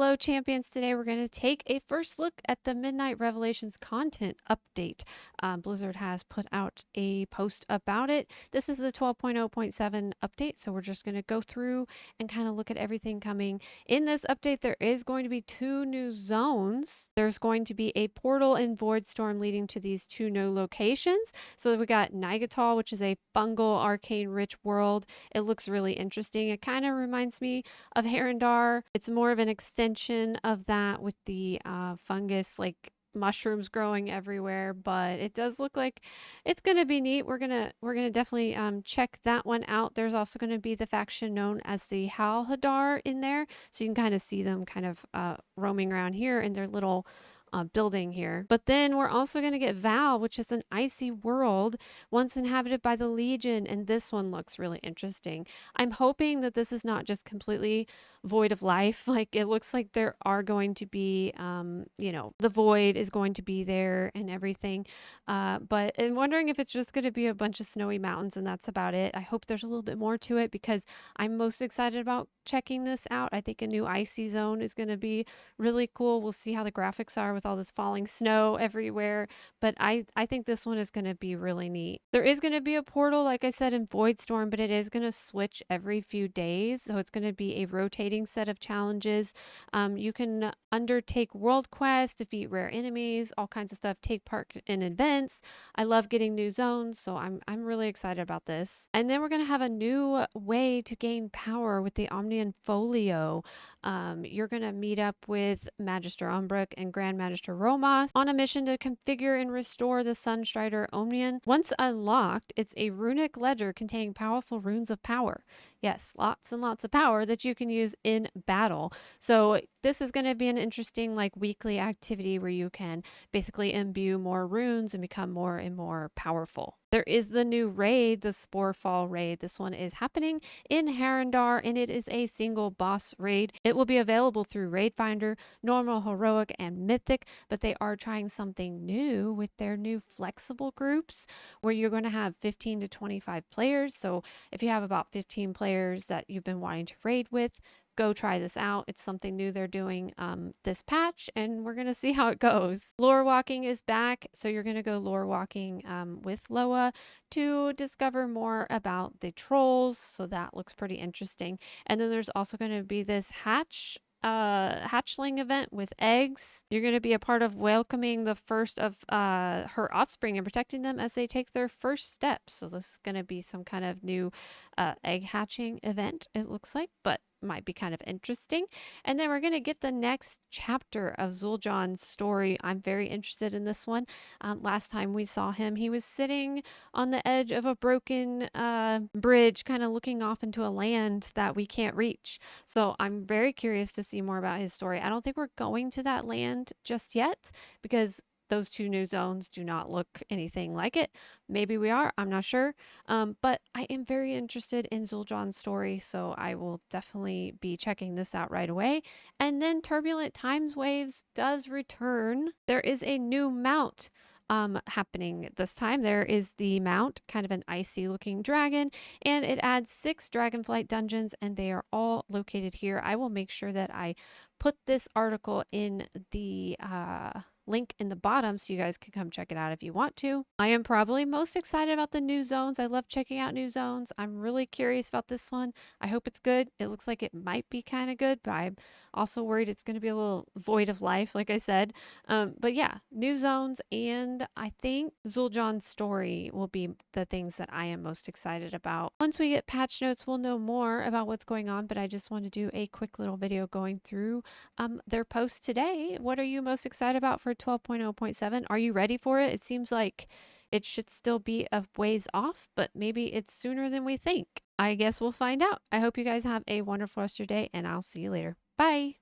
Hello champions, today we're going to take a first look at the Midnight Revelations content update. Blizzard has put out a post about it. This is the 12.0.7 update, so we're just going to go through and kind of look at everything coming. In this update, there is going to be 2 new zones. There's going to be a portal in Voidstorm leading to these 2 new locations. So we got Nigatal, which is a fungal arcane rich world. It looks really interesting. It kind of reminds me of Herondar. It's more of an extension of that with the fungus, like mushrooms growing everywhere, but it does look like it's gonna be neat. We're gonna definitely check that one out. There's also gonna be the faction known as the Halhadar in there, so you can kind of see them kind of roaming around here in their little building here. But then we're also going to get Val, which is an icy world once inhabited by the Legion, and this one looks really interesting. I'm hoping that this is not just completely void of life. Like, it looks like there are going to be you know, the void is going to be there and everything, but I'm wondering if it's just going to be a bunch of snowy mountains and that's about it. I hope there's a little bit more to it because I'm most excited about checking this out. I think a new icy zone is going to be really cool. We'll see how the graphics are with all this falling snow everywhere, but I think this one is going to be really neat. There is going to be a portal, like I said, in Voidstorm, but it is going to switch every few days, so it's going to be a rotating set of challenges. You can undertake world quests, defeat rare enemies, all kinds of stuff, take part in events. I love getting new zones, so I'm really excited about this. And then we're going to have a new way to gain power with the Omnian Folio. You're going to meet up with Magister Umbrook and Grand Magister Romoth on a mission to configure and restore the Sunstrider Omnian. Once unlocked, it's a runic ledger containing powerful runes of power. Yes, lots and lots of power that you can use in battle. So this is going to be an interesting like weekly activity where you can basically imbue more runes and become more and more powerful. There is the new raid, the Sporefall raid. This one is happening in Herondar, and it is a single boss raid. It will be available through Raid Finder, normal, heroic, and mythic, but they are trying something new with their new flexible groups where you're going to have 15 to 25 players. So if you have about 15 players that you've been wanting to raid with, go try this out. It's something new they're doing this patch, and we're going to see how it goes. Lore walking is back, so you're going to go lore walking with Loa to discover more about the trolls, so that looks pretty interesting. And then there's also going to be this hatchling event with eggs. You're going to be a part of welcoming the first of her offspring and protecting them as they take their first steps. So this is going to be some kind of new egg hatching event, it looks like, but might be kind of interesting. And then we're going to get the next chapter of Zul'Jan's story. I'm very interested in this one. Last time we saw him, he was sitting on the edge of a broken bridge, kind of looking off into a land that we can't reach. So I'm very curious to see more about his story. I don't think we're going to that land just yet because those 2 new zones do not look anything like it. Maybe we are, I'm not sure. But I am very interested in Zul'Jan's story, so I will definitely be checking this out right away. And then Turbulent Times Waves does return. There is a new mount happening this time. There is the mount, kind of an icy looking dragon, and it adds 6 dragonflight dungeons, and they are all located here. I will make sure that I put this article in the link in the bottom so you guys can come check it out if you want to. I am probably most excited about the new zones. I love checking out new zones. I'm really curious about this one. I hope it's good. It looks like it might be kind of good, but I'm also worried it's going to be a little void of life, like I said. But yeah, new zones, and I think Zul'Jan's story will be the things that I am most excited about. Once we get patch notes, we'll know more about what's going on, but I just want to do a quick little video going through their post today. What are you most excited about for 12.0.7? Are you ready for it? It seems like it should still be a ways off, but maybe it's sooner than we think. I guess we'll find out. I hope you guys have a wonderful rest of your day, and I'll see you later. Bye.